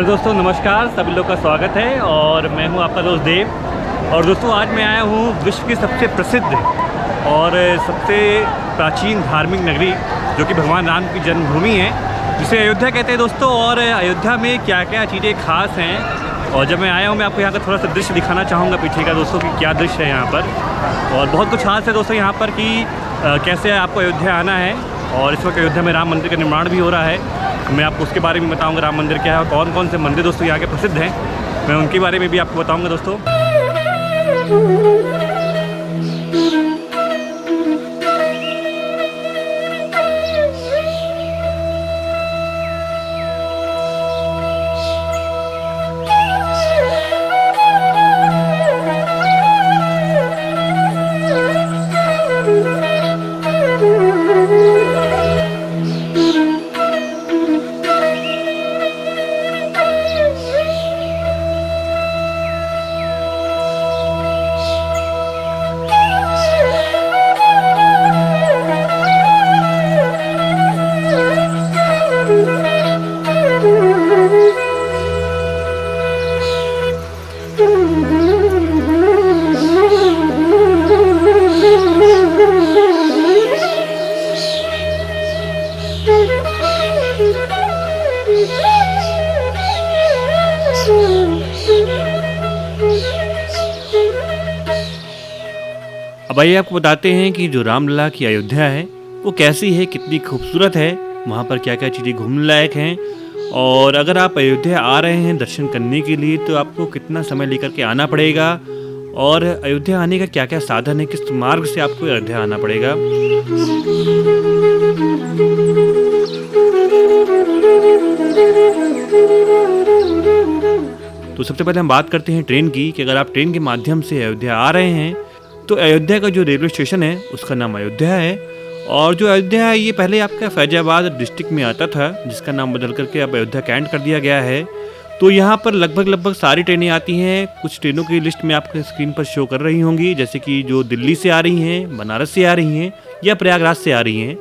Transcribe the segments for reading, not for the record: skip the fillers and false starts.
दोस्तों नमस्कार, सभी लोग का स्वागत है और मैं हूं आपका दोस्त देव। और दोस्तों आज मैं आया हूं विश्व की सबसे प्रसिद्ध और सबसे प्राचीन धार्मिक नगरी जो कि भगवान राम की जन्मभूमि है, जिसे अयोध्या कहते हैं दोस्तों। और अयोध्या में क्या क्या चीज़ें खास हैं, और जब मैं आया हूं मैं आपको यहाँ का थोड़ा सा दृश्य दिखाना चाहूँगा पीछे का दोस्तों कि क्या दृश्य है यहाँ पर। और बहुत कुछ खास है दोस्तों यहाँ पर कि कैसे आपको अयोध्या आना है। और इस वक्त अयोध्या में राम मंदिर का निर्माण भी हो रहा है। मैं आपको उसके बारे में बताऊंगा, राम मंदिर क्या है और कौन कौन से मंदिर दोस्तों यहाँ के प्रसिद्ध हैं, मैं उनके बारे में भी आपको बताऊंगा दोस्तों। अब आइए आपको बताते हैं कि जो रामलला की अयोध्या है वो कैसी है, कितनी खूबसूरत है, वहाँ पर क्या क्या चीज़ें घूमने लायक हैं। और अगर आप अयोध्या आ रहे हैं दर्शन करने के लिए तो आपको कितना समय लेकर के आना पड़ेगा, और अयोध्या आने का क्या क्या साधन है, किस मार्ग से आपको अयोध्या आना पड़ेगा। तो सबसे पहले हम बात करते हैं ट्रेन की, कि अगर आप ट्रेन के माध्यम से अयोध्या आ रहे हैं तो अयोध्या का जो रेलवे स्टेशन है उसका नाम अयोध्या है। और जो अयोध्या है ये पहले आपका फैजाबाद डिस्ट्रिक्ट में आता था, जिसका नाम बदल करके अब अयोध्या कैंट कर दिया गया है। तो यहाँ पर लगभग सारी ट्रेनें आती हैं। कुछ ट्रेनों की लिस्ट में आपके स्क्रीन पर शो कर रही होंगी, जैसे कि जो दिल्ली से आ रही हैं, बनारस से आ रही हैं या प्रयागराज से आ रही हैं।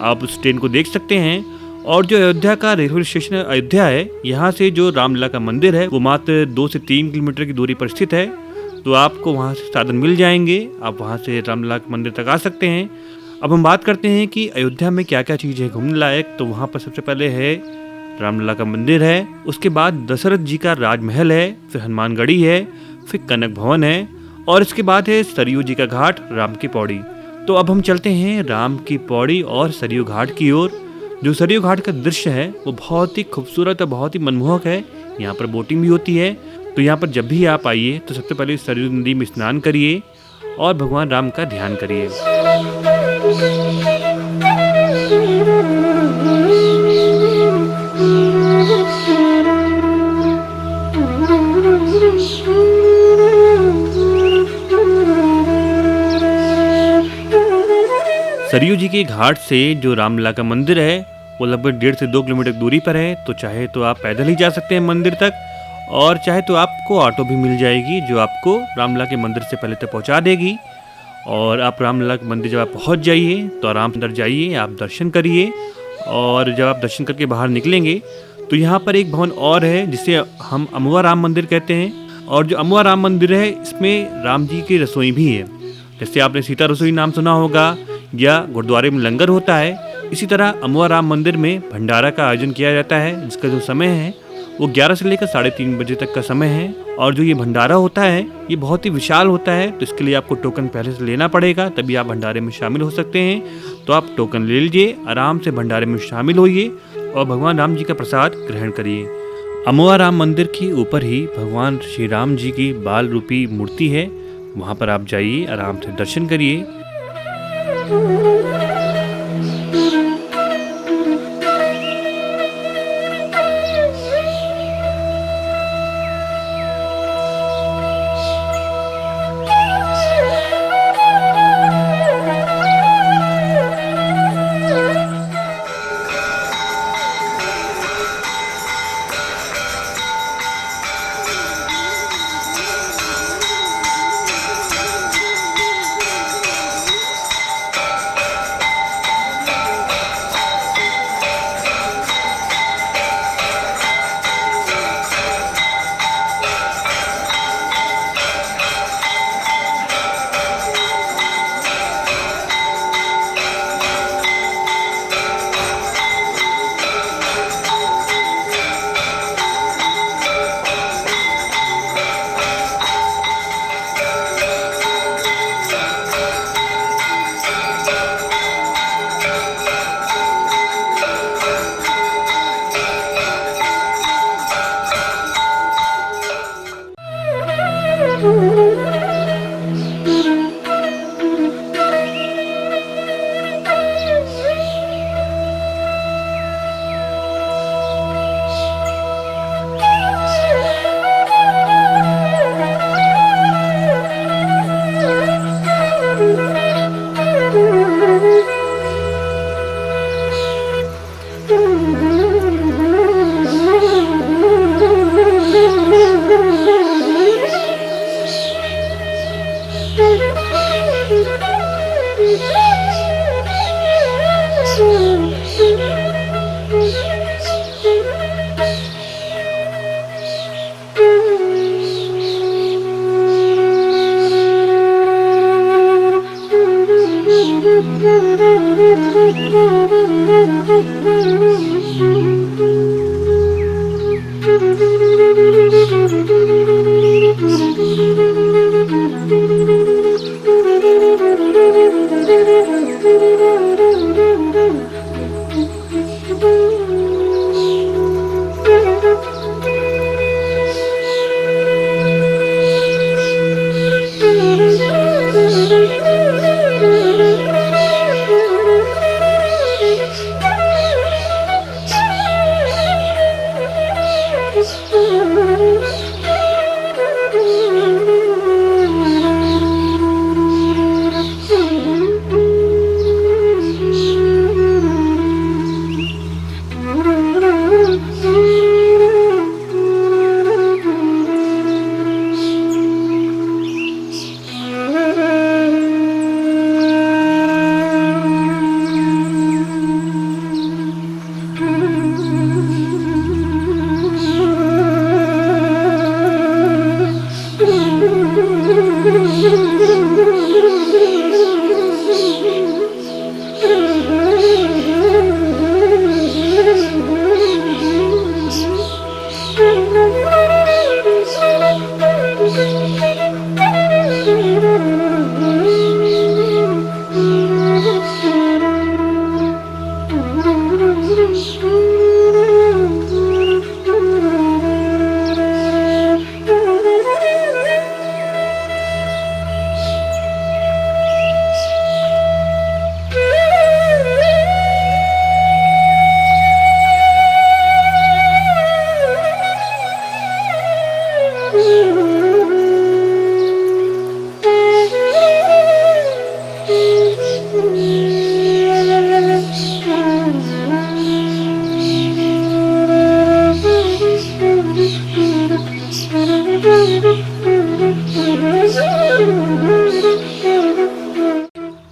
आप उस ट्रेन को देख सकते हैं। और जो अयोध्या का रेलवे स्टेशन अयोध्या है, यहाँ से जो रामलला का मंदिर है वो मात्र 2 से 3 किलोमीटर की दूरी पर स्थित है। तो आपको वहाँ से साधन मिल जाएंगे, आप वहाँ से रामलला के मंदिर तक आ सकते हैं। अब हम बात करते हैं कि अयोध्या में क्या क्या चीज़ है घूमने लायक। तो वहाँ पर सबसे पहले है रामलला का मंदिर है, उसके बाद दशरथ जी का राजमहल है, फिर हनुमानगढ़ी है, फिर कनक भवन है, और इसके बाद है सरयू जी का घाट, राम की पौड़ी। तो अब हम चलते हैं राम की पौड़ी और सरयू घाट की ओर। जो सरयू घाट का दृश्य है वो बहुत ही खूबसूरत और बहुत ही मनमोहक है। यहाँ पर बोटिंग भी होती है। तो यहाँ पर जब भी आप आइए तो सबसे पहले सरयू नदी में स्नान करिए और भगवान राम का ध्यान करिए। सरयू जी के घाट से जो रामलला का मंदिर है वो लगभग 1.5 से 2 किलोमीटर दूरी पर है। तो चाहे तो आप पैदल ही जा सकते हैं मंदिर तक, और चाहे तो आपको ऑटो भी मिल जाएगी जो आपको रामलला के मंदिर से पहले तक पहुंचा देगी। और आप रामलला के मंदिर जब आप पहुंच जाइए तो आराम से अंदर जाइए, आप दर्शन करिए। और जब आप दर्शन करके बाहर निकलेंगे तो यहाँ पर एक भवन और है जिसे हम अमवा राम मंदिर कहते हैं। और जो अमवा राम मंदिर है इसमें राम जी की रसोई भी है। जैसे आपने सीता रसोई नाम सुना होगा या गुरुद्वारे में लंगर होता है, इसी तरह अमवा राम मंदिर में भंडारा का आयोजन किया जाता है, जिसका जो समय है वो 11 से लेकर 3:30 बजे तक का समय है। और जो ये भंडारा होता है ये बहुत ही विशाल होता है, तो इसके लिए आपको टोकन पहले से लेना पड़ेगा, तभी आप भंडारे में शामिल हो सकते हैं। तो आप टोकन ले लीजिए, आराम से भंडारे में शामिल होइए और भगवान राम जी का प्रसाद ग्रहण करिए। अमवा राम मंदिर के ऊपर ही भगवान श्री राम जी की बाल रूपी मूर्ति है, वहाँ पर आप जाइए, आराम से दर्शन करिए।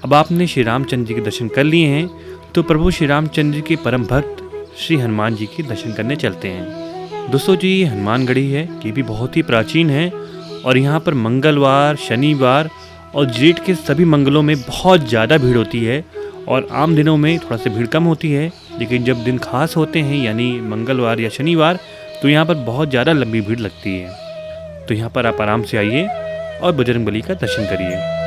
अब आपने श्री रामचंद्र जी के दर्शन कर लिए हैं, तो प्रभु श्री रामचंद्र जी के परम भक्त श्री हनुमान जी के दर्शन करने चलते हैं। दोस्तों जी, ये हनुमानगढ़ी है, ये भी बहुत ही प्राचीन है और यहाँ पर मंगलवार, शनिवार और जेठ के सभी मंगलों में बहुत ज़्यादा भीड़ होती है और आम दिनों में थोड़ा सा भीड़ कम होती है, लेकिन जब दिन खास होते हैं यानी मंगलवार या शनिवार तो यहाँ पर बहुत ज़्यादा लंबी भीड़ लगती है। तो यहाँ पर आप आराम से आइए और बजरंगबली का दर्शन करिए।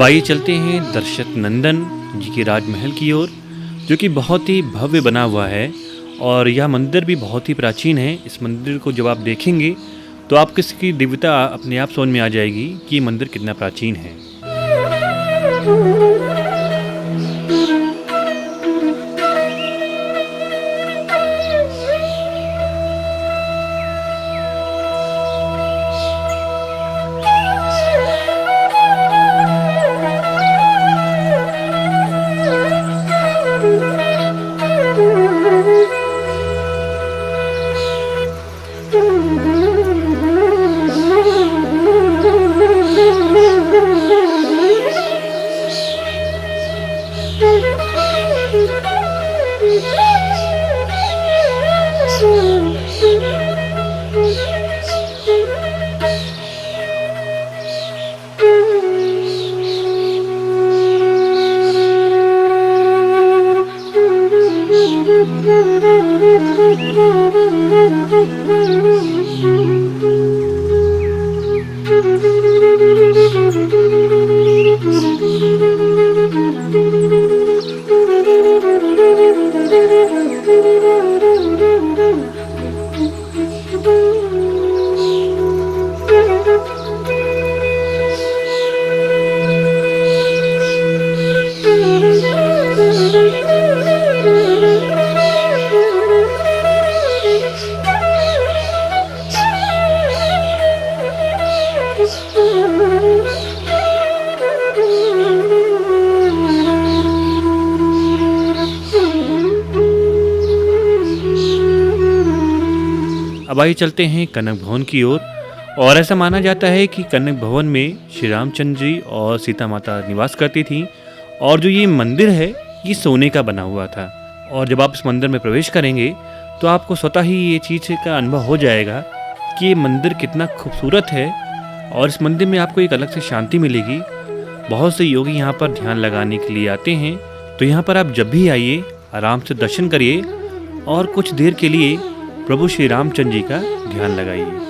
अब आइए चलते हैं दशरथ नंदन जी के राजमहल की ओर, जो कि बहुत ही भव्य बना हुआ है और यह मंदिर भी बहुत ही प्राचीन है। इस मंदिर को जब आप देखेंगे तो आपको इसकी दिव्यता अपने आप समझ में आ जाएगी कि ये मंदिर कितना प्राचीन है। अब आइए चलते हैं कनक भवन की ओर। और ऐसा माना जाता है कि कनक भवन में श्री रामचंद्र जी और सीता माता निवास करती थी और जो ये मंदिर है ये सोने का बना हुआ था। और जब आप इस मंदिर में प्रवेश करेंगे तो आपको स्वतः ही ये चीज़ का अनुभव हो जाएगा कि ये मंदिर कितना खूबसूरत है और इस मंदिर में आपको एक अलग से शांति मिलेगी। बहुत से योगी यहाँ पर ध्यान लगाने के लिए आते हैं, तो यहाँ पर आप जब भी आइए आराम से दर्शन करिए और कुछ देर के लिए प्रभु श्री रामचंद्र जी का ध्यान लगाइए।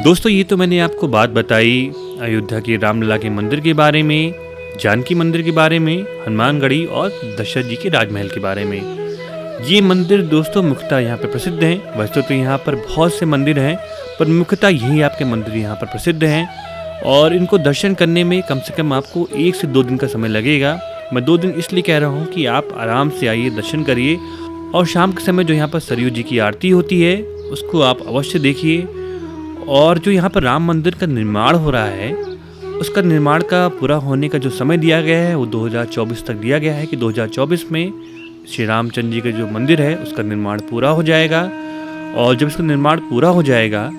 दोस्तों ये तो मैंने आपको बात बताई अयोध्या के रामलला के मंदिर के बारे में, जानकी मंदिर के बारे में, हनुमानगढ़ी और दशरथ जी के राजमहल के बारे में। ये मंदिर दोस्तों मुख्यतः यहाँ पर प्रसिद्ध हैं। वैसे तो यहाँ पर बहुत से मंदिर हैं, पर मुख्यतः यही आपके मंदिर यहाँ पर प्रसिद्ध हैं और इनको दर्शन करने में कम से कम आपको 1 से 2 दिन का समय लगेगा। मैं 2 दिन इसलिए कह रहा हूँ कि आप आराम से आइए, दर्शन करिए और शाम के समय जो यहाँ पर सरयू जी की आरती होती है उसको आप अवश्य देखिए। और जो यहाँ पर राम मंदिर का निर्माण हो रहा है उसका निर्माण का पूरा होने का जो समय दिया गया है वो 2024 तक दिया गया है कि 2024 में श्री रामचंद्र जी का जो मंदिर है उसका निर्माण पूरा हो जाएगा। और जब इसका निर्माण पूरा हो जाएगा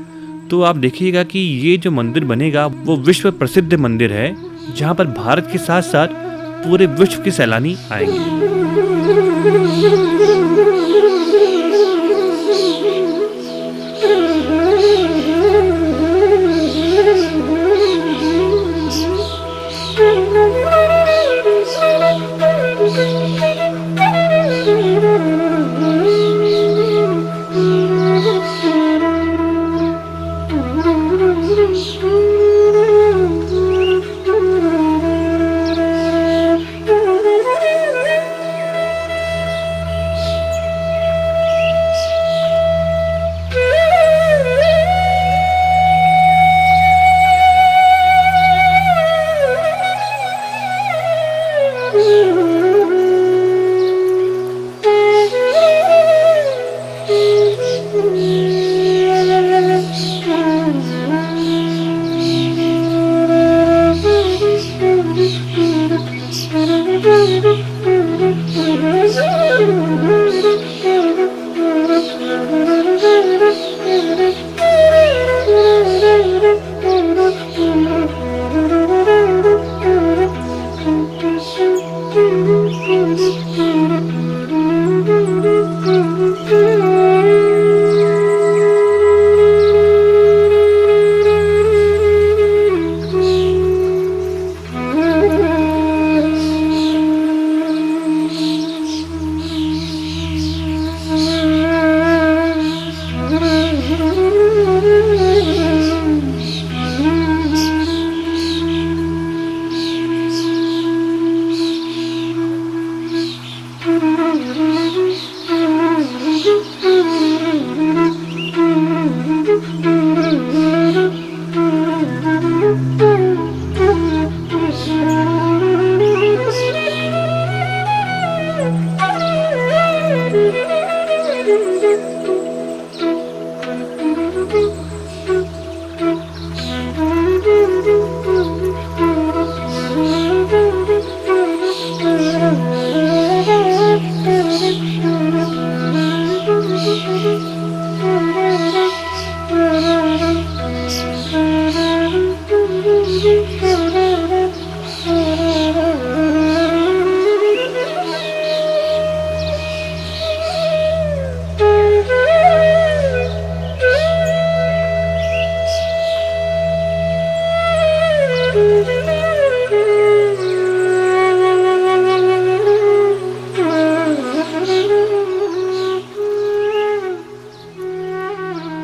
तो आप देखिएगा कि ये जो मंदिर बनेगा वो विश्व प्रसिद्ध मंदिर है, जहाँ पर भारत के साथ साथ पूरे विश्व के सैलानी आएंगे।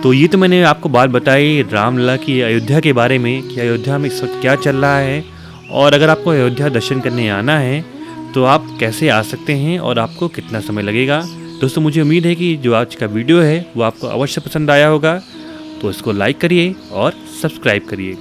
तो ये तो मैंने आपको बात बताई रामलला की अयोध्या के बारे में कि अयोध्या में इस वक्त क्या चल रहा है और अगर आपको अयोध्या दर्शन करने आना है तो आप कैसे आ सकते हैं और आपको कितना समय लगेगा। दोस्तों मुझे उम्मीद है कि जो आज का वीडियो है वो आपको अवश्य पसंद आया होगा, तो इसको लाइक करिए और सब्सक्राइब करिए।